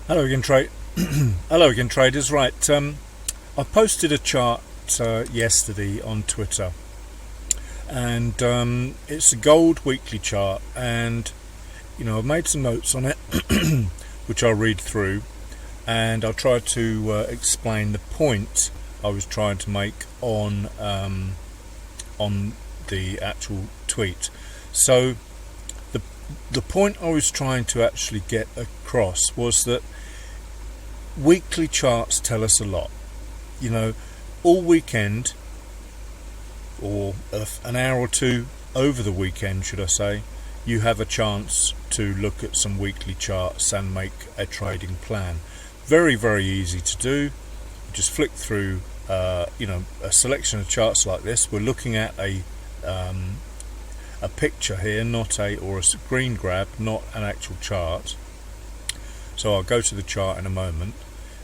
Hello again, Hello again, traders. Right, I posted a chart yesterday on Twitter, and it's a gold weekly chart, and I've made some notes on it, which I'll read through, and I'll try to explain the point I was trying to make on the actual tweet. So the point I was trying to actually get across was that weekly charts tell us a lot. All weekend, or an hour or two over the weekend, should I say, you have a chance to look at some weekly charts and make a trading plan. Very, very easy to do. You just flick through a selection of charts like this. We're looking at a picture here, or a screen grab, not an actual chart. So I'll go to the chart in a moment,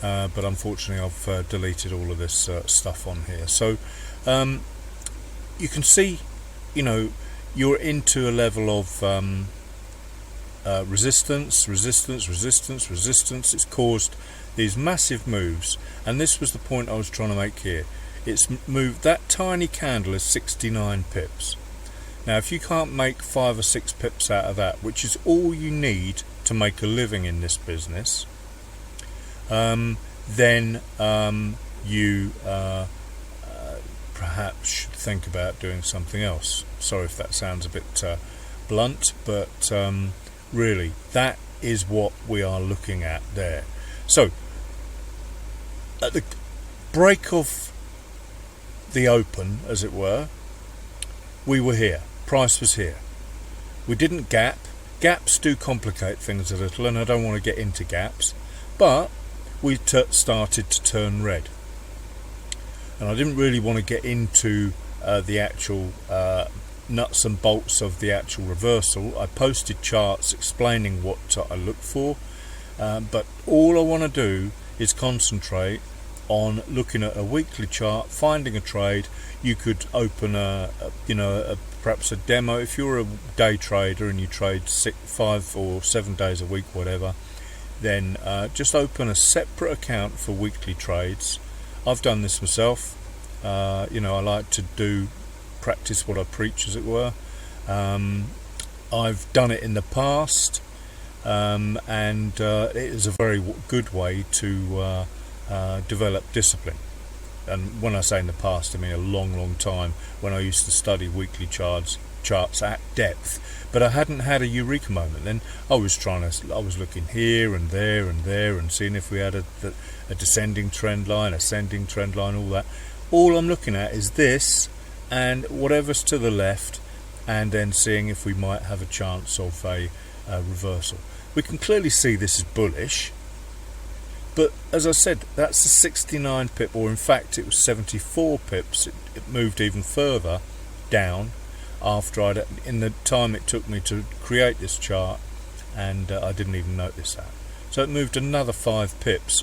but unfortunately I've deleted all of this stuff on here. So you can see, you're into a level of resistance. It's caused these massive moves, and this was the point I was trying to make here. It's moved. That tiny candle is 69 pips. Now, if you can't make 5 or 6 pips out of that, which is all you need to make a living in this business, then you perhaps should think about doing something else. Sorry if that sounds a bit blunt, but really, that is what we are looking at there. So, at the break of the open, as it were, we were here. Price was here. We didn't gap. Gaps do complicate things a little, and I don't want to get into gaps, but we started to turn red, and I didn't really want to get into the actual nuts and bolts of the actual reversal. I posted charts explaining what I look for, but all I want to do is concentrate on looking at a weekly chart, finding a trade. You could open perhaps a demo. If you're a day trader and you trade 5 or 7 days a week, whatever, then just open a separate account for weekly trades. I've done this myself. I like to practice what I preach, as it were. I've done it in the past, and it is a very good way to develop discipline. And when I say in the past, I mean a long time, when I used to study weekly charts at depth. But I hadn't had a eureka moment. Then I was looking here and there and seeing if we had a descending trend line, ascending trend line, all that. All I'm looking at is this and whatever's to the left, and then seeing if we might have a chance of a reversal. We can clearly see this is bullish. But as I said, that's a 69 pip, or in fact it was 74 pips. It moved even further down after in the time it took me to create this chart, and I didn't even notice that. So it moved another 5 pips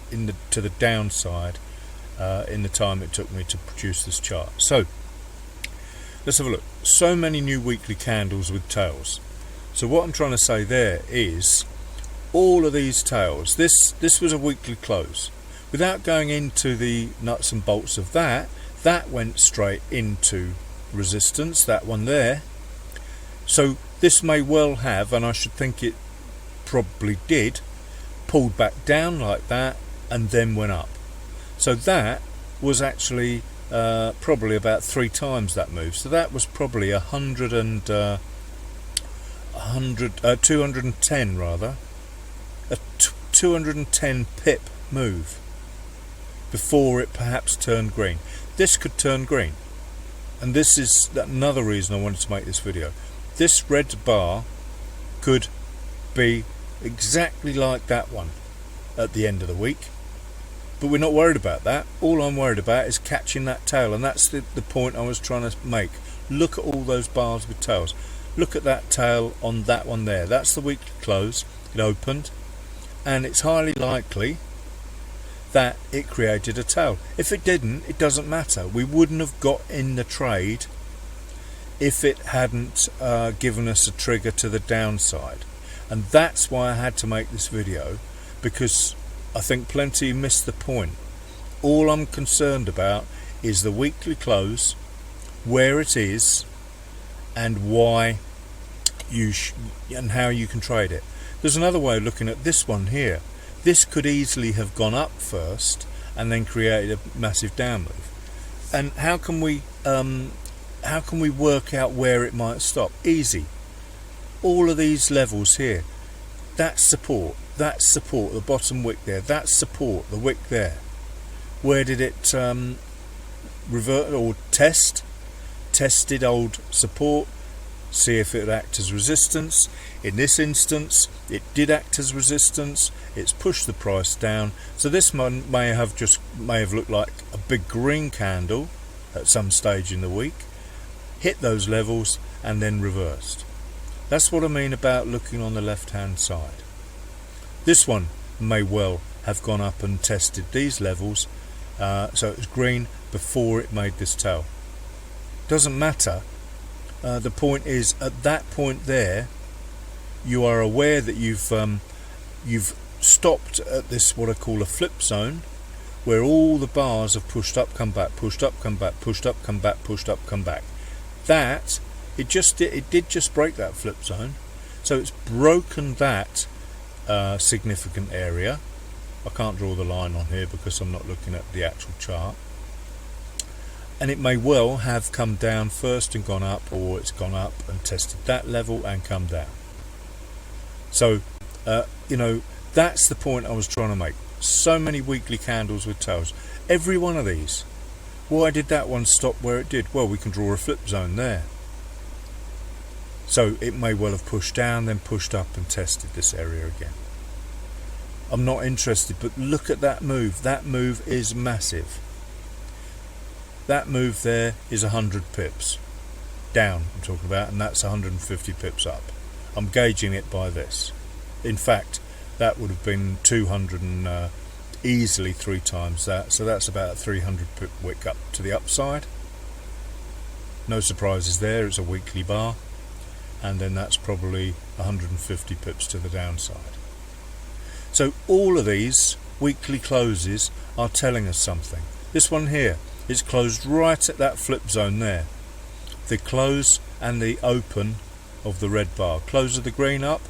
to the downside in the time it took me to produce this chart. So let's have a look. So many new weekly candles with tails. So what I'm trying to say there is, all of these tails, this was a weekly close. Without going into the nuts and bolts of that went straight into resistance, that one there. So this may well have, and I should think it probably did, pulled back down like that and then went up. So that was actually probably about 3 times that move. So that was probably 210 rather. A 210 pip move before it perhaps turned green. This could turn green, and this is another reason I wanted to make this video. This red bar could be exactly like that one at the end of the week, but we're not worried about that. All I'm worried about is catching that tail, and that's the point I was trying to make. Look at all those bars with tails. Look at that tail on that one there. That's the weekly close. It opened, and it's highly likely that it created a tail. If it didn't, it doesn't matter. We wouldn't have got in the trade if it hadn't given us a trigger to the downside. And that's why I had to make this video, because I think plenty miss the point. All I'm concerned about is the weekly close, where it is, and why and how you can trade it. There's another way of looking at this one here. This could easily have gone up first and then created a massive down move. And how can we work out where it might stop? Easy. All of these levels here, that's support, the bottom wick there, that's support, the wick there. Where did it revert or tested old support, see if it would act as resistance. In this instance it did act as resistance, it's pushed the price down. So this one may have looked like a big green candle at some stage in the week, hit those levels and then reversed. That's what I mean about looking on the left hand side. This one may well have gone up and tested these levels, so it was green before it made this tail. Doesn't matter. The point is, at that point there, you are aware that you've stopped at this what I call a flip zone, where all the bars have pushed up, come back, pushed up, come back, pushed up, come back, pushed up, come back. That it did just break that flip zone, so it's broken that significant area. I can't draw the line on here because I'm not looking at the actual chart. And it may well have come down first and gone up, or it's gone up and tested that level and come down. So that's the point I was trying to make. So many weekly candles with tails, every one of these. Why did that one stop where it did? Well, we can draw a flip zone there. So it may well have pushed down, then pushed up and tested this area again. I'm not interested, but look at that move. That move is massive. That move there is 100 pips down, I'm talking about, and that's 150 pips up. I'm gauging it by this. In fact, that would have been 200 and easily 3 times that, so that's about a 300 pip wick up to the upside. No surprises there, it's a weekly bar, and then that's probably 150 pips to the downside. So all of these weekly closes are telling us something. This one here is closed right at that flip zone there. The close and the open of the red bar. Close of the green up,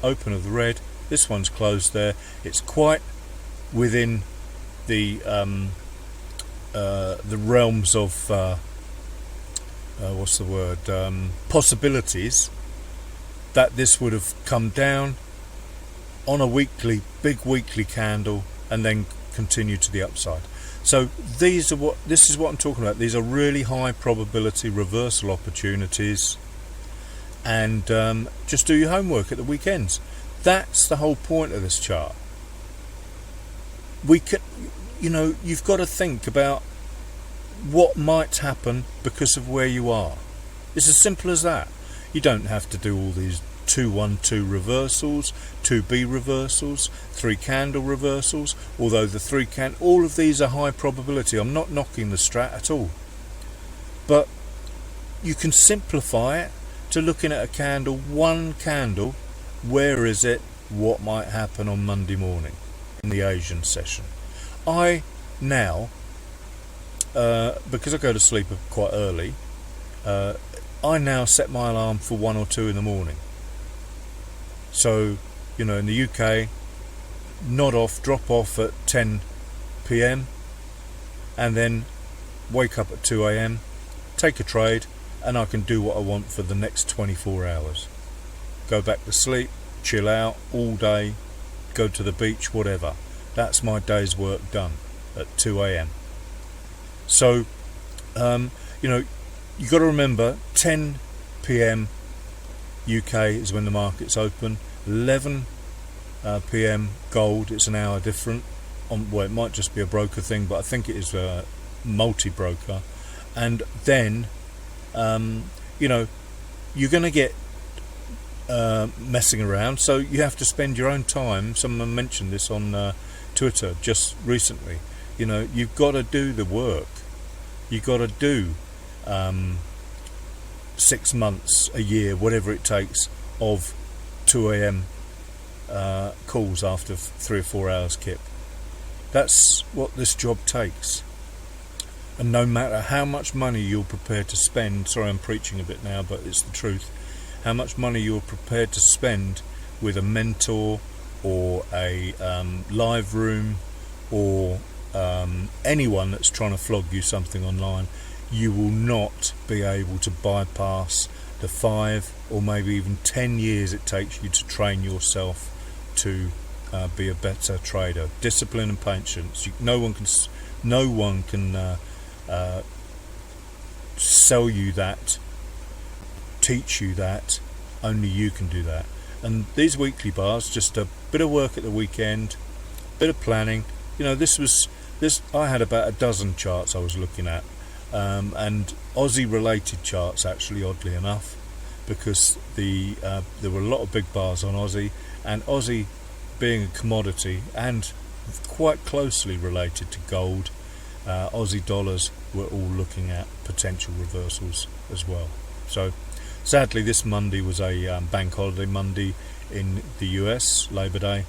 open of the red. This one's closed there. It's quite within the realms of possibilities that this would have come down on a big weekly candle and then continue to the upside. So this is what I'm talking about. These are really high probability reversal opportunities, and just do your homework at the weekends. That's the whole point of this chart. You've got to think about what might happen because of where you are. It's as simple as that. You don't have to do all these 2-1-2 reversals, 2B reversals, 3 candle reversals, although all of these are high probability. I'm not knocking the strat at all, but you can simplify it to looking at a candle, one candle, where is it, what might happen on Monday morning in the Asian session. I now, because I go to sleep quite early, I now set my alarm for 1 or 2 in the morning. So, in the UK, drop off at 10 PM and then wake up at 2 AM, take a trade, and I can do what I want for the next 24 hours. Go back to sleep, chill out all day, go to the beach, whatever. That's my day's work done at 2 AM. So, you've got to remember 10 PM UK is when the market's open. 11 PM gold, it's an hour different. It might just be a broker thing, but I think it is a multi-broker. And then, you're going to get messing around, so you have to spend your own time. Someone mentioned this on Twitter just recently. You've got to do the work. You've got to do 6 months, a year, whatever it takes, of 2 AM calls after 3 or 4 hours kip. That's what this job takes. And no matter how much money you're prepared to spend, sorry I'm preaching a bit now, but it's the truth, how much money you're prepared to spend with a mentor or a live room or anyone that's trying to flog you something online, you will not be able to bypass the 5 or maybe even 10 years it takes you to train yourself to be a better trader. Discipline and patience. No one can sell you that, teach you that. Only you can do that. And these weekly bars, just a bit of work at the weekend, bit of planning. You know, this. I had about a dozen charts I was looking at, and Aussie related charts, actually, oddly enough, because there were a lot of big bars on Aussie, and Aussie being a commodity and quite closely related to gold, Aussie dollars were all looking at potential reversals as well. So sadly this Monday was a bank holiday Monday in the US, Labor Day,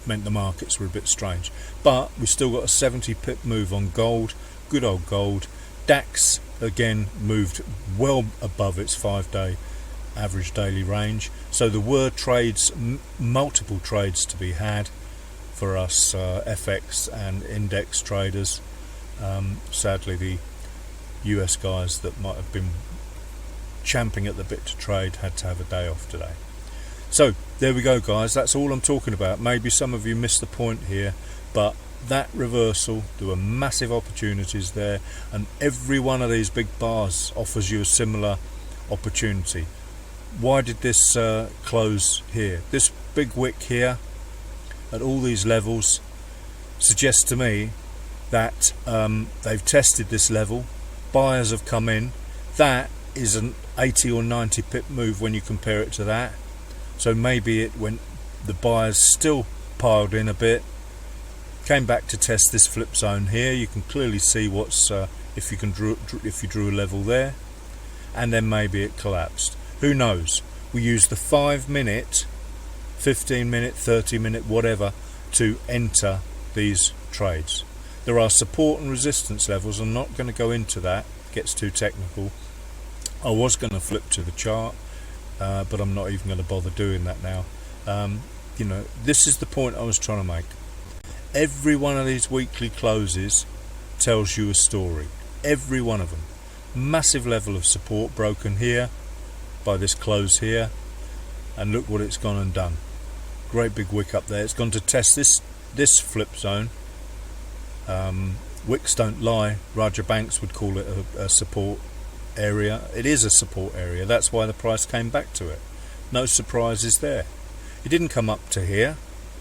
meant the markets were a bit strange, but we still got a 70 pip move on gold, good old gold. DAX again moved well above its 5-day average daily range, so there were trades, multiple trades to be had for us FX and index traders. Sadly the US guys that might have been champing at the bit to trade had to have a day off today. So there we go guys, that's all I'm talking about. Maybe some of you missed the point here, but that reversal, there were massive opportunities there, and every one of these big bars offers you a similar opportunity. Why did this close here? This big wick here at all these levels suggests to me that they've tested this level, buyers have come in. That is an 80 or 90 pip move when you compare it to that. So maybe it went, the buyers still piled in a bit, came back to test this flip zone here. You can clearly see what's if you drew a level there, and then maybe it collapsed. Who knows? We use the 5-minute, 15-minute, 30-minute, whatever, to enter these trades. There are support and resistance levels. I'm not going to go into that, it gets too technical. I was going to flip to the chart, but I'm not even going to bother doing that now. You know, this is the point I was trying to make. Every one of these weekly closes tells you a story. Every one of them. Massive level of support broken here by this close here, and look what it's gone and done. Great big wick up there. It's gone to test this flip zone. Wicks don't lie. Roger Banks would call it a support area. It is a support area. That's why the price came back to it. No surprises there. It didn't come up to here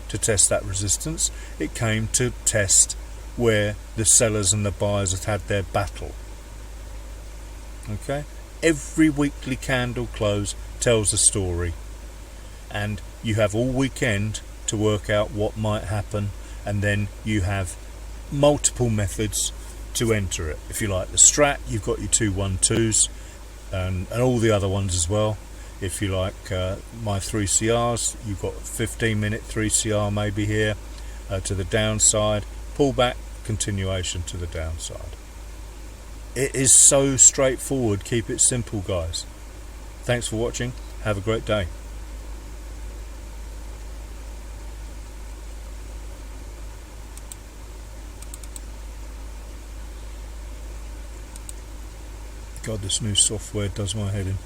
to test that resistance. It came to test where the sellers and the buyers had their battle. Okay? Every weekly candle close tells a story, and you have all weekend to work out what might happen, and then you have multiple methods to enter it. If you like the strat, you've got your 2-1-2s and all the other ones as well. If you like my 3CRs, you've got 15-minute 3CR maybe here to the downside, pullback, continuation to the downside. It is so straightforward. Keep it simple, guys. Thanks for watching. Have a great day. God, this new software does my head in.